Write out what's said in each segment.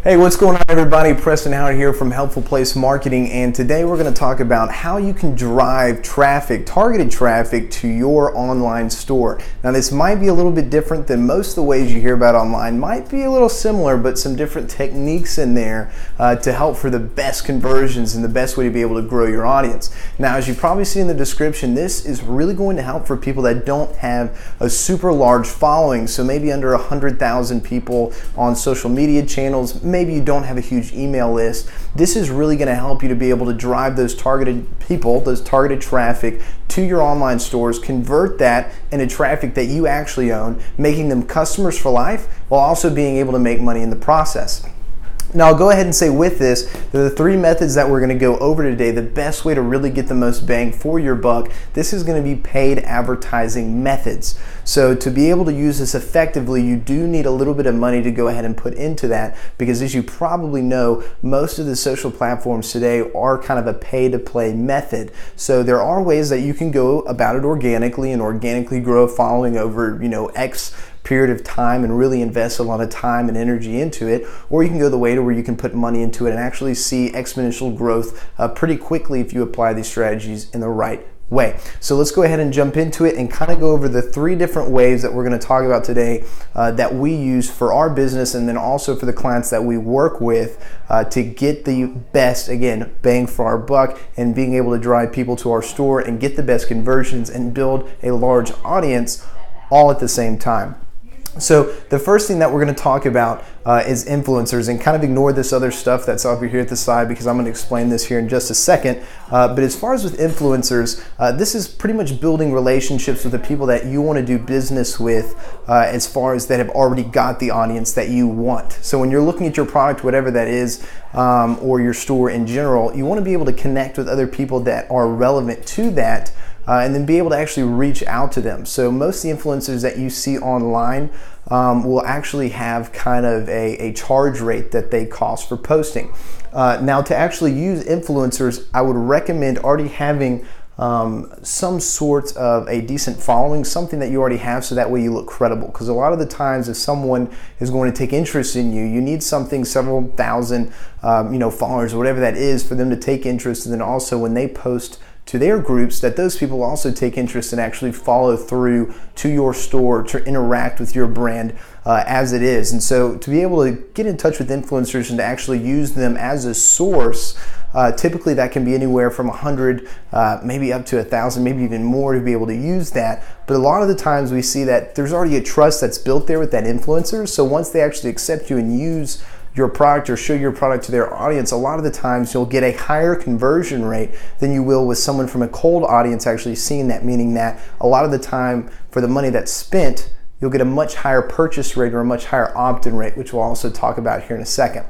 Hey, what's going on, everybody? Preston Howard here from Helpful Place Marketing, and today we're going to talk about how you can drive traffic, targeted traffic, to your online store. Now, this might be a little bit different than most of the ways you hear about online. Might be a little similar, but some different techniques in there to help for the best conversions and the best way to be able to grow your audience. Now, as you probably see in the description, this is really going to help for people that don't have a super large following, so maybe under 100,000 people on social media channels. Maybe you don't have a huge email list. This is really going to help you to be able to drive those targeted people, those targeted traffic to your online stores, convert that into traffic that you actually own, making them customers for life while also being able to make money in the process. Now, I'll go ahead and say with this, the three methods that we're going to go over today, the best way to really get the most bang for your buck, this is going to be paid advertising methods. So to be able to use this effectively, you do need a little bit of money to go ahead and put into that, because as you probably know, most of the social platforms today are kind of a pay-to-play method. So there are ways that you can go about it organically and organically grow a following over, X period of time and really invest a lot of time and energy into it, or you can go the way to where you can put money into it and actually see exponential growth pretty quickly if you apply these strategies in the right way. So let's go ahead and jump into it and kind of go over the three different ways that we're going to talk about today that we use for our business, and then also for the clients that we work with to get the best, again, bang for our buck, and being able to drive people to our store and get the best conversions and build a large audience all at the same time. So the first thing that we're going to talk about is influencers, and kind of ignore this other stuff that's over here at the side because I'm going to explain this here in just a second. But as far as with influencers, this is pretty much building relationships with the people that you want to do business with, as far as that have already got the audience that you want. So when you're looking at your product, whatever that is, or your store in general, you want to be able to connect with other people that are relevant to that, and then be able to actually reach out to them. So most of the influencers that you see online will actually have kind of a charge rate that they cost for posting. Now, to actually use influencers, I would recommend already having some sort of a decent following, something that you already have, so that way you look credible. Because a lot of the times, if someone is going to take interest in you, you need something, several thousand followers or whatever that is, for them to take interest. And then also when they post to their groups, that those people also take interest and actually follow through to your store to interact with your brand as it is. And so to be able to get in touch with influencers and to actually use them as a source, typically that can be anywhere from 100, maybe up to 1,000, maybe even more, to be able to use that. But a lot of the times we see that there's already a trust that's built there with that influencer. So once they actually accept you and use your product or show your product to their audience, a lot of the times you'll get a higher conversion rate than you will with someone from a cold audience actually seeing that, meaning that a lot of the time for the money that's spent, you'll get a much higher purchase rate or a much higher opt-in rate, which we'll also talk about here in a second.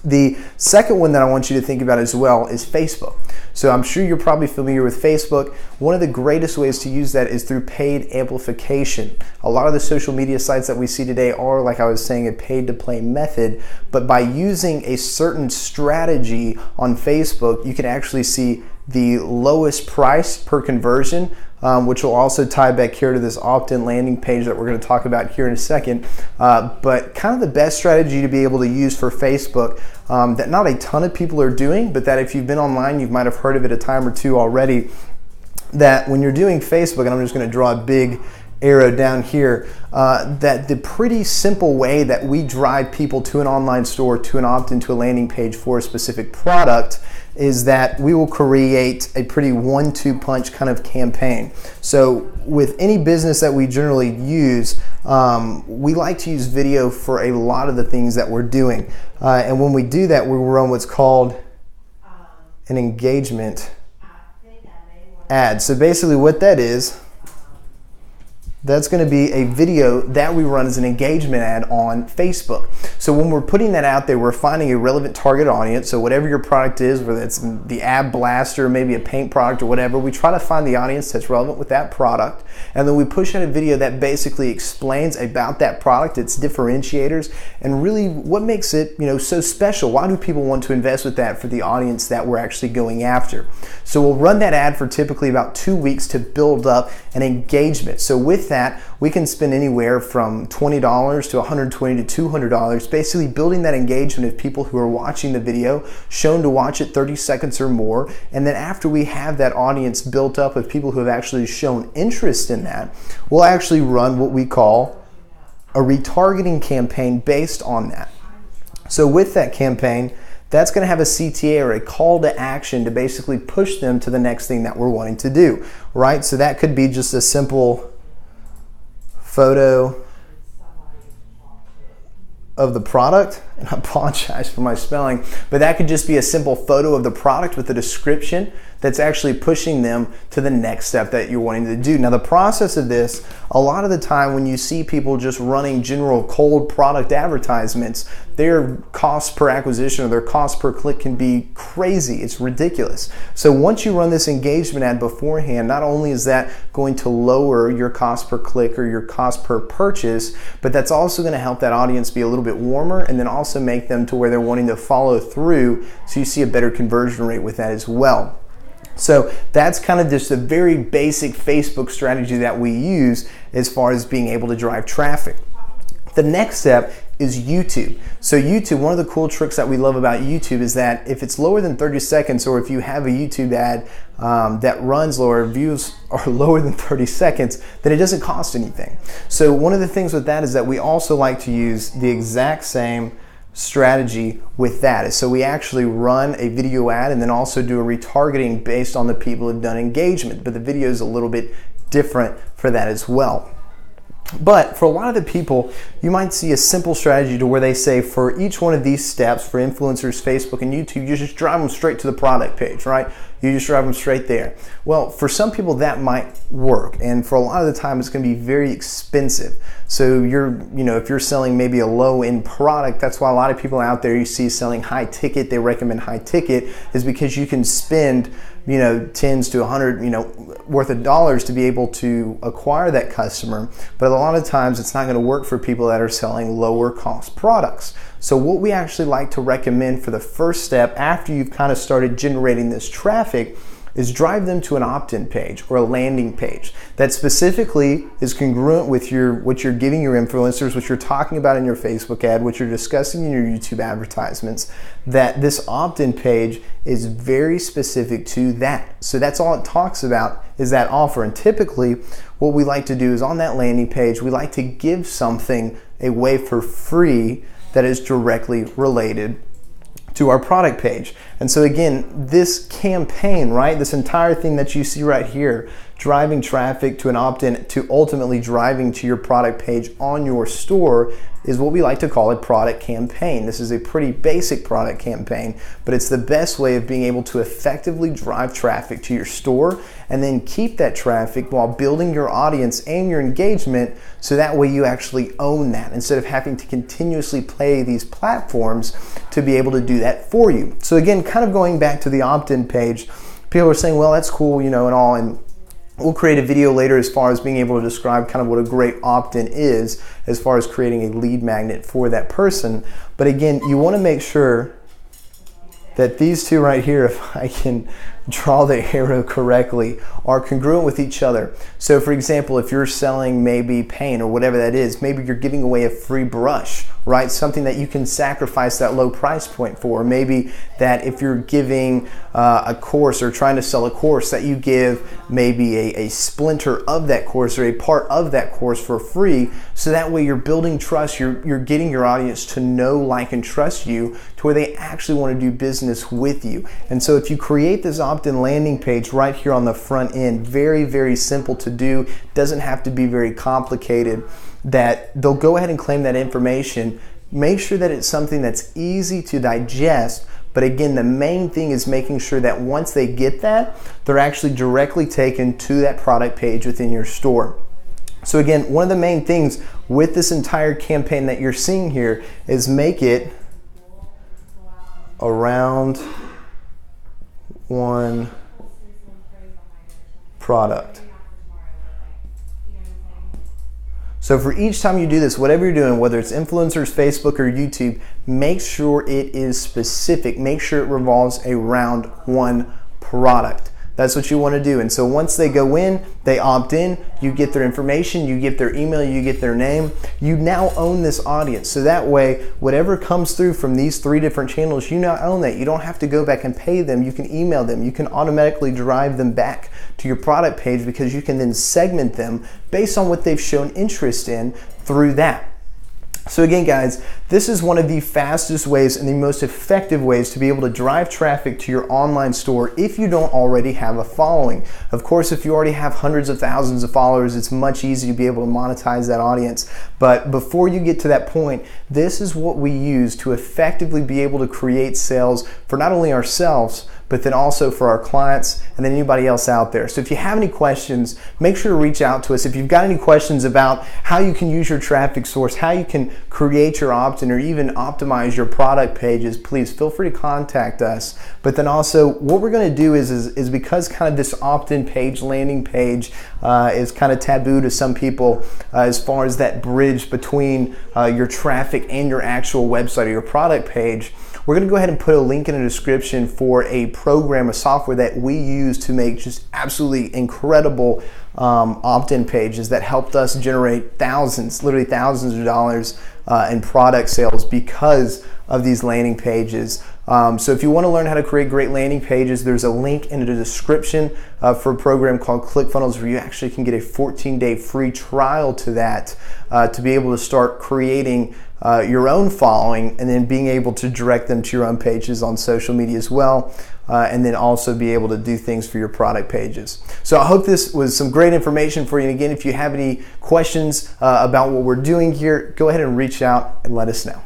The second one that I want you to think about as well is Facebook. So I'm sure you're probably familiar with Facebook. One of the greatest ways to use that is through paid amplification. A lot of the social media sites that we see today are, like I was saying, a paid to play method, but by using a certain strategy on Facebook, you can actually see the lowest price per conversion, which will also tie back here to this opt-in landing page that we're going to talk about here in a second. But kind of the best strategy to be able to use for Facebook that not a ton of people are doing, but that if you've been online, you might have heard of it a time or two already, that when you're doing Facebook, and I'm just going to draw a big arrow down here, that the pretty simple way that we drive people to an online store, to an opt-in, to a landing page for a specific product, is that we will create a pretty 1-2 punch kind of campaign. So with any business that we generally use, we like to use video for a lot of the things that we're doing. And when we do that, we run what's called an engagement ad. So basically what that is, that's going to be a video that we run as an engagement ad on Facebook. So when we're putting that out there, we're finding a relevant target audience. So whatever your product is, whether it's the Ab Blaster, maybe a paint product or whatever, we try to find the audience that's relevant with that product. And then we push out a video that basically explains about that product, its differentiators, and really what makes it, so special. Why do people want to invest with that for the audience that we're actually going after? So we'll run that ad for typically about 2 weeks to build up an engagement. So with that, we can spend anywhere from $20 to $120 to $200, basically building that engagement of people who are watching the video, shown to watch it 30 seconds or more. And then after we have that audience built up of people who have actually shown interest in that, we'll actually run what we call a retargeting campaign based on that. So with that campaign, that's going to have a CTA, or a call to action, to basically push them to the next thing that we're wanting to do, right? So that could be just a simple photo of the product, and I apologize for my spelling, but that could just be a simple photo of the product with a description that's actually pushing them to the next step that you're wanting to do. Now, the process of this, a lot of the time when you see people just running general cold product advertisements, their cost per acquisition or their cost per click can be crazy. It's ridiculous. So once you run this engagement ad beforehand, not only is that going to lower your cost per click or your cost per purchase, but that's also going to help that audience be a little bit warmer, and then also make them to where they're wanting to follow through, so you see a better conversion rate with that as well. So that's kind of just a very basic Facebook strategy that we use as far as being able to drive traffic. The next step is YouTube. So YouTube, one of the cool tricks that we love about YouTube is that if it's lower than 30 seconds, or if you have a YouTube ad that runs lower, views are lower than 30 seconds, then it doesn't cost anything. So one of the things with that is that we also like to use the exact same strategy with that. So we actually run a video ad and then also do a retargeting based on the people who've done engagement, but the video is a little bit different for that as well. But for a lot of the people, you might see a simple strategy to where they say for each one of these steps, for influencers, Facebook, and YouTube, you just drive them straight to the product page, right? You just drive them straight there. Well, for some people that might work, and for a lot of the time it's going to be very expensive. So if you're selling maybe a low-end product, that's why a lot of people out there you see selling high ticket, they recommend high ticket, is because you can spend tens to 100 worth of dollars to be able to acquire that customer. But a lot of times it's not going to work for people that are selling lower cost products. So what we actually like to recommend for the first step after you've kind of started generating this traffic is drive them to an opt-in page or a landing page that specifically is congruent with what you're giving your influencers, what you're talking about in your Facebook ad, what you're discussing in your YouTube advertisements, that this opt-in page is very specific to that. So that's all it talks about, is that offer. And typically what we like to do is on that landing page, we like to give something away for free that is directly related to our product page. And so again, this campaign, right, this entire thing that you see right here, driving traffic to an opt-in to ultimately driving to your product page on your store, is what we like to call a product campaign. This is a pretty basic product campaign, but it's the best way of being able to effectively drive traffic to your store and then keep that traffic while building your audience and your engagement, so that way you actually own that instead of having to continuously play these platforms to be able to do that for you. So again, kind of going back to the opt-in page, people are saying, well, that's cool, and all, and we'll create a video later as far as being able to describe kind of what a great opt-in is as far as creating a lead magnet for that person. But again, you want to make sure that these two right here, if I can draw the arrow correctly, are congruent with each other. So for example, if you're selling maybe paint or whatever that is, maybe you're giving away a free brush, right? Something that you can sacrifice that low price point for. Maybe that if you're giving a course or trying to sell a course, that you give maybe a splinter of that course or a part of that course for free. So that way you're building trust, you're getting your audience to know, like, and trust you to where they actually want to do business with you. And so if you create this opt-in landing page right here on the front end, very, very simple to do, doesn't have to be very complicated, that they'll go ahead and claim that information. Make sure that it's something that's easy to digest, but again, the main thing is making sure that once they get that, they're actually directly taken to that product page within your store. So again, one of the main things with this entire campaign that you're seeing here is make it around one product. So for each time you do this, whatever you're doing, whether it's influencers, Facebook, or YouTube, make sure it is specific. Make sure it revolves around one product. That's what you want to do. And so once they go in, they opt in, you get their information, you get their email, you get their name. You now own this audience. So that way, whatever comes through from these 3 different channels, you now own that. You don't have to go back and pay them. You can email them. You can automatically drive them back to your product page because you can then segment them based on what they've shown interest in through that. So again, guys, this is one of the fastest ways and the most effective ways to be able to drive traffic to your online store if you don't already have a following. Of course, if you already have hundreds of thousands of followers, it's much easier to be able to monetize that audience. But before you get to that point, this is what we use to effectively be able to create sales for not only ourselves, but then also for our clients and then anybody else out there. So if you have any questions, make sure to reach out to us. If you've got any questions about how you can use your traffic source, how you can create your opt-in or even optimize your product pages, please feel free to contact us. But then also what we're gonna do is because kind of this opt-in page, landing page is kind of taboo to some people as far as that bridge between your traffic and your actual website or your product page, we're going to go ahead and put a link in the description for a program, a software that we use to make just absolutely incredible opt-in pages that helped us generate thousands, literally thousands of dollars in product sales because of these landing pages. So if you want to learn how to create great landing pages, there's a link in the description for a program called ClickFunnels where you actually can get a 14-day free trial to that to be able to start creating your own following and then being able to direct them to your own pages on social media as well, and then also be able to do things for your product pages. So I hope this was some great information for you. And again, if you have any questions about what we're doing here, go ahead and reach out and let us know.